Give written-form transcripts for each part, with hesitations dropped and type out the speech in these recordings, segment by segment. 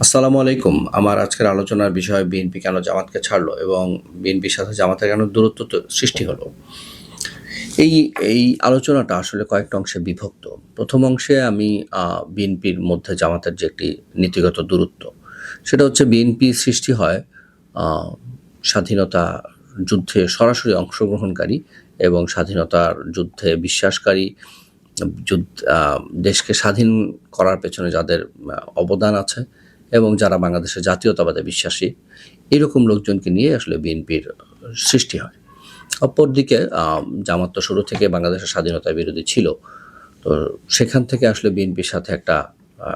আসসালামু আলাইকুম। আমার আজকের আলোচনার বিষয় বিএনপি কেন জামাতকে ছাড়লো এবং বিএনপির সাথে জামাতের কেন দূরত্ব সৃষ্টি হলো। এই এই আলোচনাটা আসলে কয়েকটা অংশে বিভক্ত। প্রথম অংশে আমি বিএনপির মধ্যে জামাতের যে একটি নীতিগত দূরত্ব, সেটা হচ্ছে বিএনপি সৃষ্টি হয় আ স্বাধীনতা যুদ্ধে সরাসরি অংশগ্রহণকারী এবং স্বাধীনতার যুদ্ধে বিশ্বাসকারী, দেশকে স্বাধীন করার পেছনে যাদের অবদান আছে এবং যারা বাংলাদেশের জাতীয়তাবাদে বিশ্বাসী, এরকম লোকজনকে নিয়ে আসলে বিএনপির সৃষ্টি হয়। অপরদিকে জামাত তো শুরু থেকে বাংলাদেশের স্বাধীনতার বিরোধী ছিল। তো সেখান থেকে আসলে বিএনপির সাথে একটা আ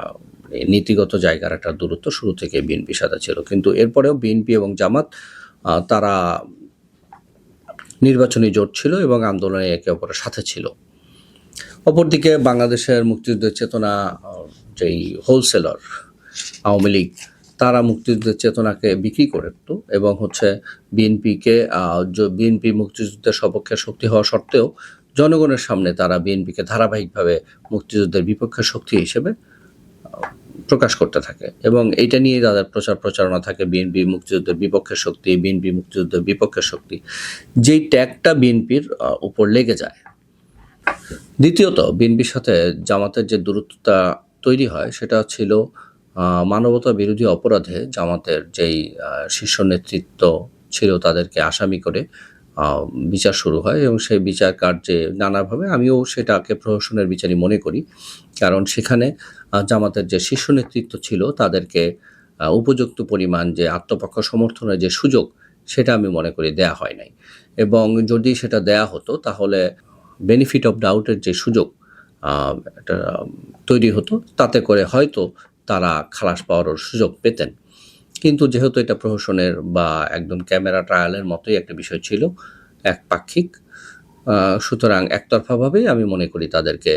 নীতিগত জায়গার একটা দূরত্ব শুরু থেকে বিএনপির সাথে ছিল। কিন্তু এরপরেও বিএনপি এবং জামাত তারা নির্বাচনী জোট ছিল এবং আন্দোলনে একে অপরের সাথে ছিল। অপরদিকে বাংলাদেশের মুক্তিযুদ্ধের চেতনা যেই হোলসেলার আওয়ামী লীগ, তারা মুক্তিযুদ্ধের চেতনাকে বিক্রি করত এবং হচ্ছে বিএনপিকে বিএনপি মুক্তিযুদ্ধের সপক্ষে শক্তি হওয়া সত্ত্বেও জনগণের সামনে তারা বিএনপিকে ধারাবাহিকভাবে মুক্তিযুদ্ধের বিপক্ষে শক্তি হিসেবে প্রকাশ করতে থাকে এবং এইটা নিয়ে তাদের প্রচারণা থাকে, বিএনপি মুক্তিযুদ্ধের বিপক্ষের শক্তি, বিএনপি মুক্তিযুদ্ধের বিপক্ষের শক্তি। যেই ট্যাগটা বিএনপির উপর লেগে যায়। দ্বিতীয়ত, বিএনপির সাথে জামাতের যে দূরত্বটা তৈরি হয় সেটা ছিল মানবতা বিরোধী অপরাধে জামাতের যেই শীর্ষ নেতৃত্ব ছিল তাদেরকে আসামি করে বিচার শুরু হয় এবং সেই বিচার কার্যে নানাভাবে, আমিও সেটাকে প্রহসনের বিচারই মনে করি। কারণ সেখানে জামাতের যে শীর্ষ নেতৃত্ব ছিল তাদেরকে উপযুক্ত পরিমাণ যে আত্মপক্ষ সমর্থনের যে সুযোগ, সেটা আমি মনে করি দেয়া হয় নাই। এবং যদি সেটা দেয়া হতো তাহলে বেনিফিট অফ ডাউটের যে সুযোগ একটা তৈরি হতো, তাতে করে হয়তো তারা খালাস পাওয়ারও সুযোগ পেতেন। কিন্তু যেহেতু এটা প্রহসনের বা একদম ক্যামেরা ট্রায়ালের মতোই একটা বিষয় ছিল, একপাক্ষিক, সুতরাং একতরফাভাবেই আমি মনে করি তাদেরকে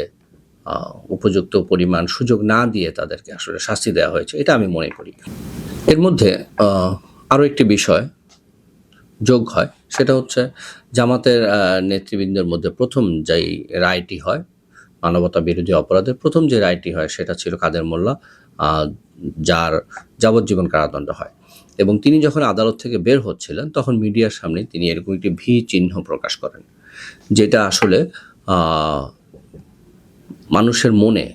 উপযুক্ত পরিমাণ সুযোগ না দিয়ে তাদেরকে আসলে শাস্তি দেওয়া হয়েছে, এটা আমি মনে করি। এর মধ্যে আরও একটি বিষয় যোগ হয়, সেটা হচ্ছে জামাতের নেতৃবৃন্দের মধ্যে প্রথম যেই রায়টি হয় মানবতা বিরোধী অপরাধের, প্রথম যে রায়টি হয় সেটা ছিল কাদের মোল্লা, যার যাবজ্জীবন কারাদণ্ড হয়। এবং তিনি যখন আদালত থেকে বের হচ্ছিলেন তখন মিডিয়ার সামনে তিনি এরকম একটি ভি চিহ্ন প্রকাশ করেন, যেটা আসলে মানুষের মনে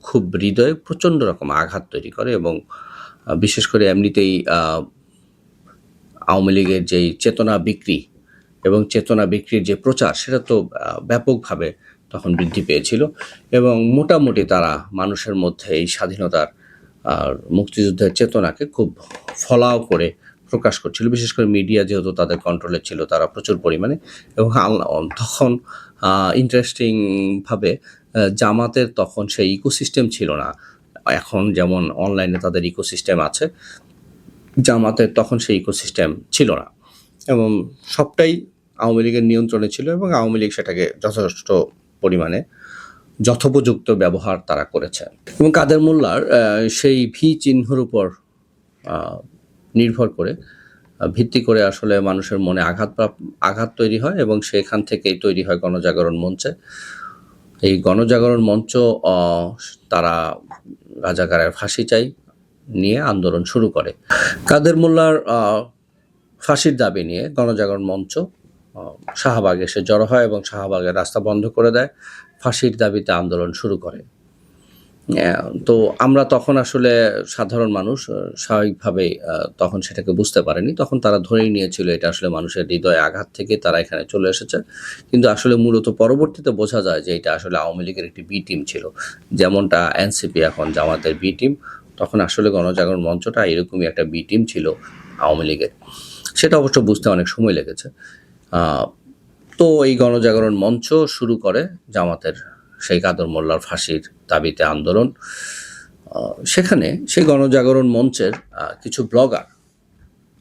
খুব হৃদয়ে প্রচণ্ড রকম আঘাত তৈরি করে এবং বিশেষ করে এমনিতেই আওয়ামী লীগের যেই চেতনা বিক্রি এবং চেতনা বিক্রির যে প্রচার, সেটা তো ব্যাপকভাবে তখন বৃদ্ধি পেয়েছিল এবং মোটামুটি তারা মানুষের মধ্যে এই স্বাধীনতার আর মুক্তিযুদ্ধের চেতনাকে খুব ফলাও করে প্রকাশ করছিল। বিশেষ করে মিডিয়া যেহেতু তাদের কন্ট্রোলে ছিল, তারা প্রচুর পরিমাণে, এবং তখন ইন্টারেস্টিংভাবে জামাতের তখন সেই ইকোসিস্টেম ছিল না। এখন যেমন অনলাইনে তাদের ইকোসিস্টেম আছে, জামাতের তখন সেই ইকোসিস্টেম ছিল না এবং সবটাই আওয়ামী লীগের নিয়ন্ত্রণে ছিল এবং আওয়ামী লীগ সেটাকে যথেষ্ট পরিমাণে যথোপযুক্ত ব্যবহার তারা করেছে। এবং কাদের মোল্লার সেই ভি চিহ্নের উপর নির্ভর করে ভিত্তি করে আসলে মানুষের মনে আঘাত তৈরি হয় এবং সেখান থেকেই তৈরি হয় গণজাগরণ মঞ্চে। এই গণজাগরণ মঞ্চ তারা রাজাকারের ফাঁসি চাই নিয়ে আন্দোলন শুরু করে। কাদের মোল্লার ফাঁসির দাবি নিয়ে গণজাগরণ মঞ্চ শাহবাগে এসে জড়ো হয় এবং শাহবাগের রাস্তা বন্ধ করে দেয়, ফাঁসির দাবিতে আন্দোলন শুরু করে। তো আমরা তখন আসলে সাধারণ মানুষ স্বাভাবিকভাবেই তখন সেটাকে বুঝতে পারেনি। তখন তারা ধরেই নিয়েছিল এটা আসলে মানুষের হৃদয়ে আঘাত থেকে তারা এখানে চলে এসেছে। কিন্তু আসলে মূলত পরবর্তীতে বোঝা যায় যে এটা আসলে আওয়ামী লীগের একটি বি টিম ছিল। যেমনটা এনসিপি এখন জামাতের বি টিম, তখন আসলে গণজাগরণ মঞ্চটা এরকমই একটা বি টিম ছিল আওয়ামী লীগের। সেটা অবশ্য বুঝতে অনেক সময় লেগেছে। তো এই গণজাগরণ মঞ্চ শুরু করে জামাতের সেই কাদের মোল্লার ফাঁসির দাবিতে আন্দোলন। সেখানে সেই গণজাগরণ মঞ্চের কিছু ব্লগার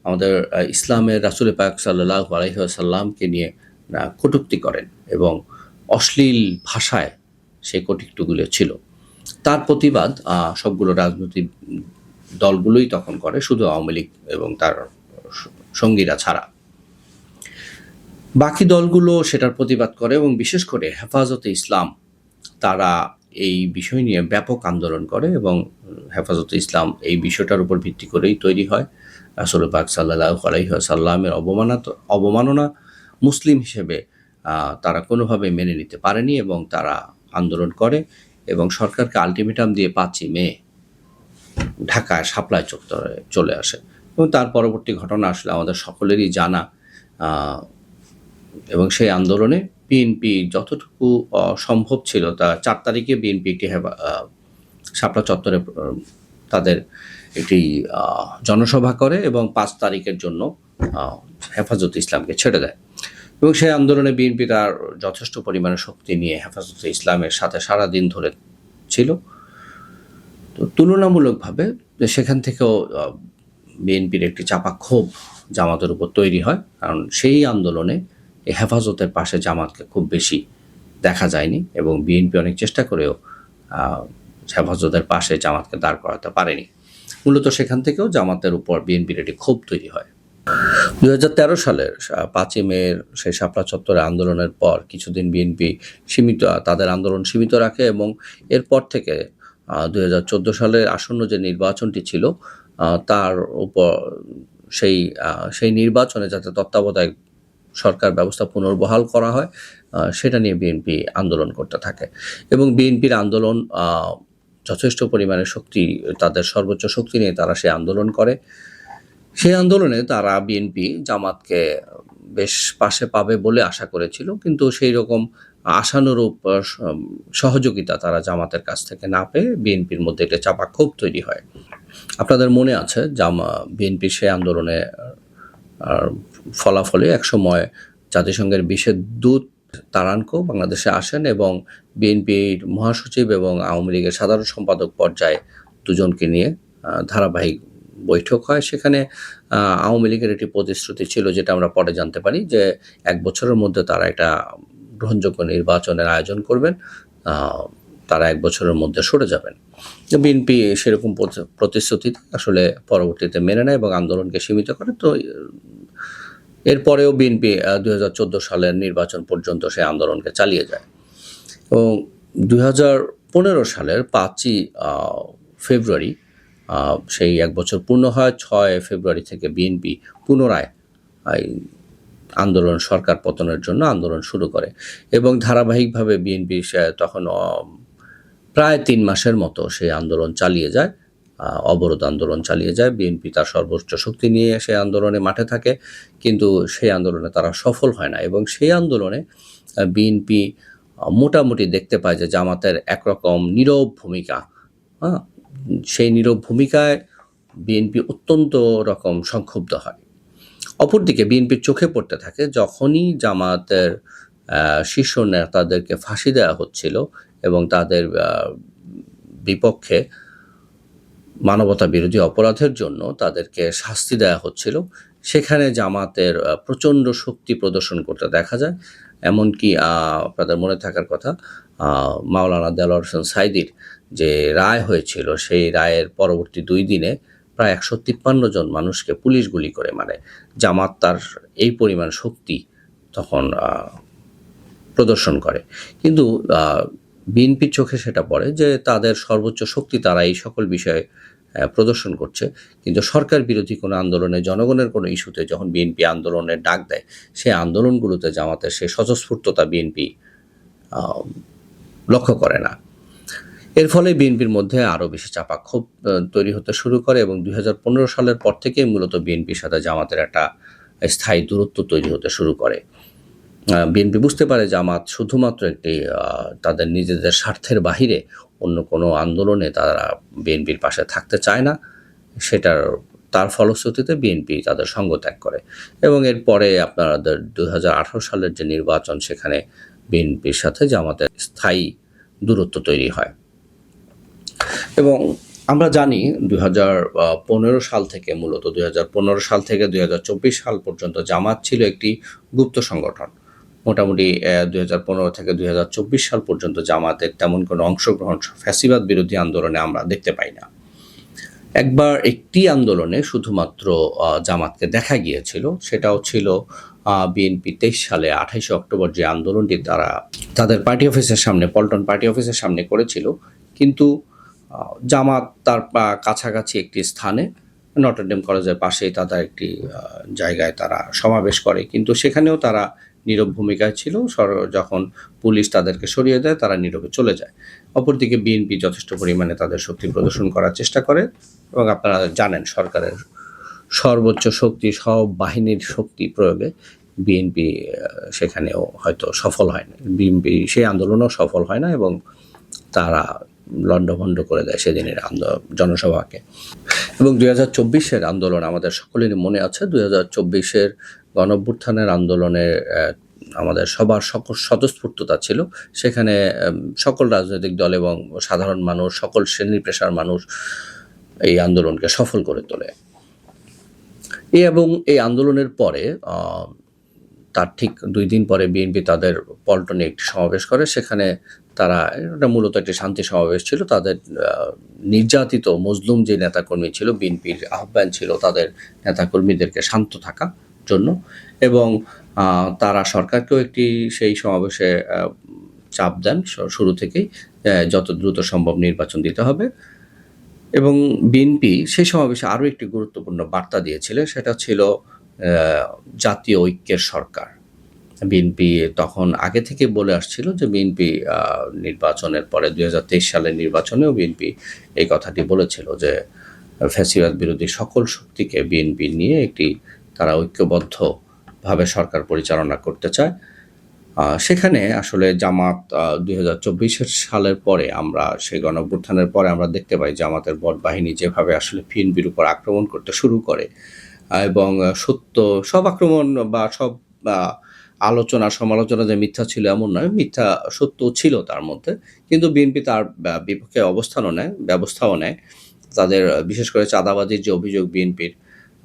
আমাদের ইসলামের রাসূল পাক সাল্লাল্লাহু আলাইহি ওয়াসাল্লামকে নিয়ে কটূক্তি করেন এবং অশ্লীল ভাষায় সেই কটূক্তিগুলো ছিল। তার প্রতিবাদ সবগুলো রাজনৈতিক দলগুলোই তখন করে, শুধু আওয়ামী লীগ এবং তার সঙ্গীরা ছাড়া। বাকি দলগুলো সেটার প্রতিবাদ করে এবং বিশেষ করে হেফাজতে ইসলাম, তারা এই বিষয় নিয়ে ব্যাপক আন্দোলন করে এবং হেফাজতে ইসলাম এই বিষয়টার উপর ভিত্তি করেই তৈরি হয়। রাসূল পাক সাল্লাল্লাহু আলাইহি ওয়াসাল্লামের অবমাননা মুসলিম হিসেবে তারা কোনোভাবে মেনে নিতে পারেনি এবং তারা আন্দোলন করে এবং সরকারকে আলটিমেটাম দিয়ে 5ই মে ঢাকায় শাপলা চত্বরে চলে আসে এবং তার পরবর্তী ঘটনা আসলে আমাদের সকলেরই জানা। এবং সেই আন্দোলনে বিএনপি যতটুকু সম্ভব ছিল তা 4 তারিখে বিএনপি একটি শাপলা চত্বরে তাদের একটি জনসভা করে এবং 5 তারিখের জন্য হেফাজতে ইসলামকে ছেড়ে দেয় এবং সেই আন্দোলনে বিএনপি তার যথেষ্ট পরিমাণে শক্তি নিয়ে হেফাজতে ইসলামের সাথে সারাদিন ধরে ছিল। তো তুলনামূলকভাবে সেখান থেকেও বিএনপির একটি চাপা ক্ষোভ জামাতের উপর তৈরি হয়, কারণ সেই আন্দোলনে এই হেফাজতের পাশে জামাতকে খুব বেশি দেখা যায়নি এবং বিএনপি অনেক চেষ্টা করেও হেফাজতের পাশে জামাতকে দাঁড় করাতে পারেনি। মূলত সেখান থেকেও জামাতের উপর বিএনপির একটি ক্ষোভ তৈরি হয়। 2013 সালের 5ই মের সেই শাপলা চত্বরে আন্দোলনের পর কিছুদিন বিএনপি তাদের আন্দোলন সীমিত রাখে এবং এরপর থেকে 2014 সালের আসন্ন যে নির্বাচনটি ছিল তার উপর সেই নির্বাচনে যাতে তত্ত্বাবধায়ক সরকার ব্যবস্থা পুনর্বহাল করা হয় সেটা নিয়ে বিএনপি আন্দোলন করতে থাকে এবং বিএনপির আন্দোলন যথেষ্ট পরিমাণে তাদের সর্বোচ্চ শক্তি নিয়ে তারা সেই আন্দোলন করে। সেই আন্দোলনে তারা বিএনপি জামাতকে বেশ পাশে পাবে বলে আশা করেছিল, কিন্তু সেই রকম আশানুরূপ সহযোগিতা তারা জামাতের কাছ থেকে না পেয়ে বিএনপির মধ্যে একটা চাপা ক্ষোভ তৈরি হয়। আপনাদের মনে আছে বিএনপির সেই আন্দোলনে ফলাফলে একসময় জাতিসংঘের বিশেষ দূত তারানকো বাংলাদেশে আসেন এবং বিএনপির মহাসচিব এবং আওয়ামী লীগের সাধারণ সম্পাদক পর্যায়ে দুজনকে নিয়ে ধারাবাহিক বৈঠক হয়। সেখানে আওয়ামী লীগের একটি প্রতিশ্রুতি ছিল, যেটা আমরা পরে জানতে পারি, যে 1 বছরের মধ্যে তারা একটা গ্রহণযোগ্য নির্বাচনের আয়োজন করবেন, তারা 1 বছরের মধ্যে সরে যাবেন। বিএনপি সেরকম প্রতিশ্রুতি আসলে পরবর্তীতে মেনে নেয় এবং আন্দোলনকে সীমিত করে। তো এরপরেও বিএনপি 2014 সালের নির্বাচন পর্যন্ত সেই আন্দোলনকে চালিয়ে যায় এবং 2015 সালের 5ই ফেব্রুয়ারি সেই 1 বছর পূর্ণ হয়। 6 ফেব্রুয়ারি থেকে বিএনপি পুনরায় আন্দোলন সরকার পতনের জন্য আন্দোলন শুরু করে এবং ধারাবাহিকভাবে বিএনপি তখন প্রায় 3 মাসের মতো সেই আন্দোলন চালিয়ে যায়, অবরোধ আন্দোলন চালিয়ে যায়। বিএনপি তার সর্বোচ্চ শক্তি নিয়ে সেই আন্দোলনে মাঠে থাকে, কিন্তু সেই আন্দোলনে তারা সফল হয় না এবং সেই আন্দোলনে বিএনপি মোটামুটি দেখতে পায় যে জামাতের একরকম নীরব ভূমিকা, সেই নীরব ভূমিকায় বিএনপি অত্যন্ত রকম সংক্ষুব্ধ হয়। অপরদিকে বিএনপির চোখে পড়তে থাকে যখনই জামাতের শীর্ষ নেতাদেরকে ফাঁসি দেওয়া হচ্ছিল এবং তাদের বিপক্ষে মানবতা বিরোধী অপরাধের জন্য তাদেরকে শাস্তি দেওয়া হচ্ছিল, সেখানে জামাতের প্রচণ্ড শক্তি প্রদর্শন করতে দেখা যায়। এমনকি আপনাদের মনে থাকার কথা, মাওলানা দেলোয়ার হোসেন সাঈদীর যে রায় হয়েছিল সেই রায়ের পরবর্তী 2 দিনে প্রায় 153 জন মানুষকে পুলিশ গুলি করে মারে। জামাত তার এই পরিমাণ শক্তি তখন প্রদর্শন করে, কিন্তু বিএনপির চোখে সেটা পড়ে যে তাদের সর্বোচ্চ শক্তি তারা এই সকল বিষয়ে প্রদর্শন করছে, কিন্তু সরকার বিরোধী কোনো আন্দোলনে, জনগণের কোনো ইস্যুতে যখন বিএনপি আন্দোলনের ডাক দেয়, সেই আন্দোলনগুলোতে জামাতের সেই স্বতঃস্ফূর্ততা বিএনপি লক্ষ্য করে না। এর ফলে বিএনপির মধ্যে আরও বেশি চাপা ক্ষোভ তৈরি হতে শুরু করে এবং 2015 সালের পর থেকেই মূলত বিএনপির সাথে জামাতের একটা স্থায়ী দূরত্ব তৈরি হতে শুরু করে। বিএনপি বুঝতে পারে জামাত শুধুমাত্র একটি তাদের নিজেদের স্বার্থের বাহিরে অন্য কোনো আন্দোলনে তারা বিএনপির পাশে থাকতে চায় না। তার ফলশ্রুতিতে বিএনপি তাদের সঙ্গ ত্যাগ করে এবং এরপরে আপনাদের 2018 সালের যে নির্বাচন, সেখানে বিএনপির সাথে জামাতের স্থায়ী দূরত্ব তৈরি হয়। এবং আমরা জানি 2015 সাল থেকে, মূলত 2015 সাল থেকে 2024 সাল পর্যন্ত জামাত ছিল একটি গুপ্ত সংগঠন। মোটামুটি 2015 থেকে 2024 সাল পর্যন্ত জামাতের তেমন কোনো অংশগ্রহণ ফ্যাসিবাদ বিরোধী আন্দোলনে আমরা দেখতে পাই না। একবার একটি আন্দোলনে শুধুমাত্র জামাতকে দেখা গিয়েছিল, সেটাও ছিল বিএনপি 23 সালে 28 অক্টোবর যে আন্দোলনটি তারা তাদের পার্টি অফিসের সামনে, পল্টন পার্টি অফিসের সামনে করেছিল। কিন্তু জামাত তার কাছাকাছি একটি স্থানে, নটরডেম কলেজের পাশেই তাদের একটি জায়গায় তারা সমাবেশ করে, কিন্তু সেখানেও তারা নীরব ভূমিকায় ছিল। যখন পুলিশ তাদেরকে সরিয়ে দেয়, তারা নীরবে চলে যায়। অপরদিকে বিএনপি যথেষ্ট পরিমাণে তাদের শক্তি প্রদর্শন করার চেষ্টা করে, এবং আপনারা জানেন সরকারের সর্বোচ্চ শক্তি, সব বাহিনীর শক্তি প্রয়োগে বিএনপি সেখানেও হয়তো সফল হয় না, বিএনপি সেই আন্দোলনও সফল হয় না, এবং তারা লণ্ডভণ্ড করে দেয় সেদিনের জনসভাকে। এবং 2024-এর আন্দোলন আমাদের সকলেরই মনে আছে। 2024-এর গণঅভ্যুত্থানের আন্দোলনের আমাদের সবার স্বতঃস্ফূর্ততা ছিল। সেখানে সকল রাজনৈতিক দল এবং সাধারণ মানুষ, সকল শ্রেণী পেশার মানুষ এই আন্দোলনকে সফল করে তোলে। এবং এই আন্দোলনের পরে তার ঠিক 2 দিন পরে বিএনপি তাদের পল্টনে একটি সমাবেশ করে। সেখানে তারা, এটা মূলত একটি শান্তি সমাবেশ ছিল, তাদের নির্যাতিত মজলুম যে নেতাকর্মী ছিল, বিএনপির আহ্বান ছিল তাদের নেতাকর্মীদেরকে শান্ত থাকার জন্য, এবং তারা সরকারকেও একটি সেই সমাবেশে চাপ দেন শুরু থেকেই, যত দ্রুত সম্ভব নির্বাচন দিতে হবে। এবং বিএনপি সেই সমাবেশে আরও একটি গুরুত্বপূর্ণ বার্তা দিয়েছিল, সেটা ছিল জাতীয় ঐক্যের সরকার। বিএনপি তখন আগে থেকে বলে আসছিল যে বিএনপি নির্বাচনের পরে 2023 সালের নির্বাচনেও বিএনপি এই কথাটি বলেছিল যে ফ্যাসিবাদ বিরোধী সকল শক্তিকে বিএনপি নিয়ে একটি তারা ঐক্যবদ্ধভাবে সরকার পরিচালনা করতে চায়। সেখানে আসলে জামাত 2024 সালের পরে, আমরা সেই গণঅভ্যুত্থানের পরে আমরা দেখতে পাই জামাতের বট বাহিনী যেভাবে আসলে বিএনপির উপর আক্রমণ করতে শুরু করে, এবং সব আক্রমণ বা সব আলোচনা সমালোচনা যে মিথ্যা ছিল এমন নয়, মিথ্যা সত্য ছিল তার মধ্যে, কিন্তু বিএনপি তার বিপক্ষে ব্যবস্থাও নেয়। তাদের বিশেষ করে চাঁদাবাজির যে অভিযোগ বিএনপির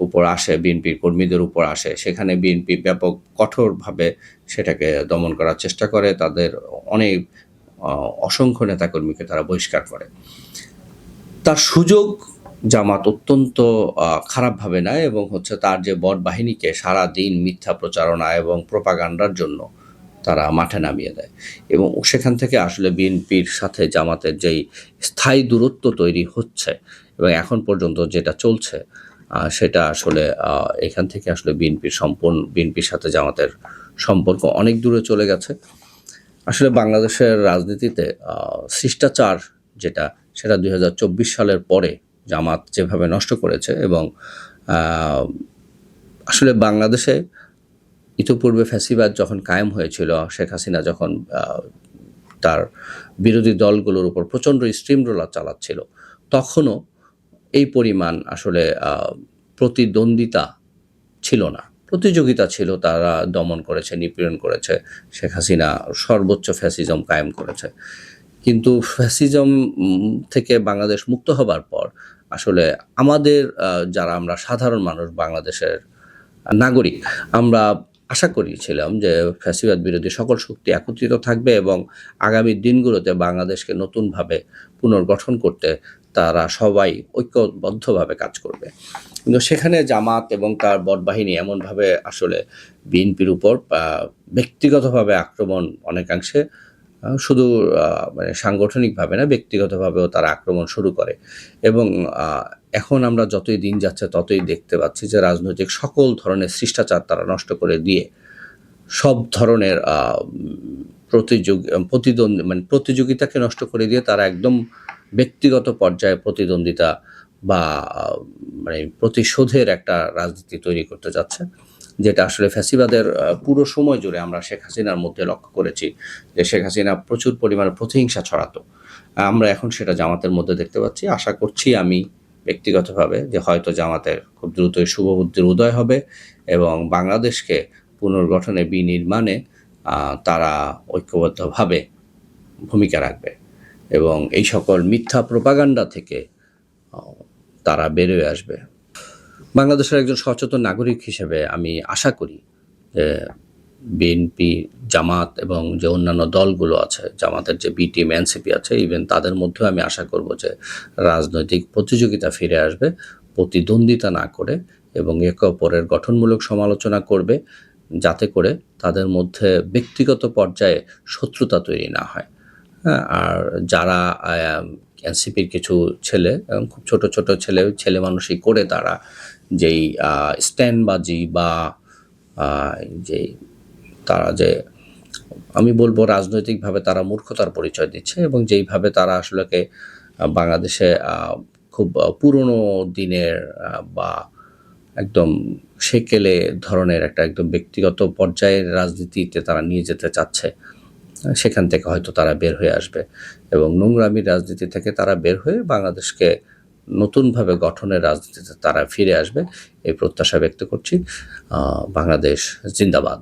উপর আসে, বিএনপির কর্মীদের উপর আসে, সেখানে বিএনপি ব্যাপক কঠোরভাবে সেটাকে দমন করার চেষ্টা করে। তাদের অসংখ্য নেতাকর্মীকে তারা বহিষ্কার করে। তার সুযোগ জামাত অত্যন্ত খারাপভাবে নেয়, এবং তার যে বট বাহিনীকে সারা দিন মিথ্যা প্রচারণা এবং প্রোপাগান্ডার জন্য তারা মাঠে নামিয়ে দেয়। এবং সেখান থেকে আসলে বিএনপির সাথে জামাতের যেই স্থায়ী দূরত্ব তৈরি হচ্ছে এবং এখন পর্যন্ত যেটা চলছে, সেটা আসলে এখান থেকে আসলে বিএনপির সাথে জামাতের সম্পর্ক অনেক দূরে চলে গেছে। আসলে বাংলাদেশের রাজনীতিতে শিষ্টাচার সেটা 2024 সালের পরে জামাত যেভাবে নষ্ট করেছে, এবং আসলে বাংলাদেশে ইতিপূর্বে ফ্যাসিবাদ যখন কায়েম হয়েছিল, শেখ হাসিনা যখন তার বিরোধী দলগুলোর উপর প্রচণ্ড স্টিম রোলার চালাচ্ছিল, তখনও এই পরিমাণ আসলে প্রতিদ্বন্দ্বিতা ছিল না, প্রতিযোগিতা ছিল। তারা দমন করেছে, নিপীড়ন করেছে, শেখ হাসিনা সর্বোচ্চ ফ্যাসিজম কায়েম করেছে। কিন্তু ফ্যাসিজম থেকে বাংলাদেশ মুক্ত হবার পর আসলে আমাদের যারা আমরা সাধারণ মানুষ, বাংলাদেশের নাগরিক, আমরা আশা করেছিলাম যে ফ্যাসিবাদ বিরোধী সকল শক্তি একত্রিত থাকবে এবং আগামী দিনগুলোতে বাংলাদেশকে নতুনভাবে পুনর্গঠন করতে তারা সবাই ঐক্যবদ্ধভাবে কাজ করবে। কিন্তু সেখানে জামাত এবং তার বটবাহিনী এমনভাবে আসলে বিএনপির উপর ব্যক্তিগতভাবে আক্রমণ, অনেকাংশে শুধু মানে সাংগঠনিকভাবে না, ব্যক্তিগতভাবেও তারা আক্রমণ শুরু করে। এবং এখন আমরা যতই দিন যাচ্ছে ততই দেখতে পাচ্ছি যে রাজনৈতিক সকল ধরনের শিষ্টাচার তারা নষ্ট করে দিয়ে সব ধরনের প্রতিযোগিতাকে নষ্ট করে দিয়ে তারা একদম ব্যক্তিগত পর্যায়ে প্রতিদ্বন্দ্বিতা বা প্রতিশোধের একটা রাজনীতি তৈরি করতে যাচ্ছে, যেটা আসলে ফ্যাসিবাদের পুরো সময় জুড়ে আমরা শেখ হাসিনার মধ্যে লক্ষ্য করেছি যে শেখ হাসিনা প্রচুর পরিমাণে প্রতিহিংসা ছড়াতো। আমরা এখন সেটা জামাতের মধ্যে দেখতে পাচ্ছি। আশা করছি আমি ব্যক্তিগতভাবে যে হয়তো জামাতের খুব দ্রুতই শুভবুদ্ধির উদয় হবে এবং বাংলাদেশকে পুনর্গঠনে, বিনির্মাণে তারা ঐক্যবদ্ধভাবে ভূমিকা রাখবে এবং এই সকল মিথ্যা প্রোপাগান্ডা থেকে তারা বেরোয় আসবে। বাংলাদেশের একজন সচেতন নাগরিক হিসেবে আমি আশা করি যে বিএনপি, জামাত এবং যে অন্যান্য দলগুলো আছে, জামাতের যে বি টিম, এনসিপি আছে, ইভেন তাদের মধ্যেও আমি আশা করব যে রাজনৈতিক প্রতিযোগিতা ফিরে আসবে, প্রতিদ্বন্দ্বিতা না করে, এবং একে অপরের গঠনমূলক সমালোচনা করবে, যাতে করে তাদের মধ্যে ব্যক্তিগত পর্যায়ে শত্রুতা তৈরি না হয়। হ্যাঁ, আর যারা এনসিপির কিছু ছেলে, খুব ছোট ছোট ছেলে মানুষই করে, তারা যেই স্ট্যান্ডবাজি বা যেই তারা যে, আমি বলবো রাজনৈতিকভাবে তারা মূর্খতার পরিচয় দিচ্ছে, এবং যেইভাবে তারা আসলে বাংলাদেশে খুব পুরনো দিনের বা একদম সেকেলে ধরনের একটা একদম ব্যক্তিগত পর্যায়ের রাজনীতিতে তারা নিয়ে যেতে চাচ্ছে, সেখান থেকে হয়তো তারা বের হয়ে আসবে এবং নোংরামির রাজনীতি থেকে তারা বের হয়ে বাংলাদেশকে নতুনভাবে গঠনের রাজনীতিতে তারা ফিরে আসবে, এই প্রত্যাশা ব্যক্ত করছি। বাংলাদেশ জিন্দাবাদ।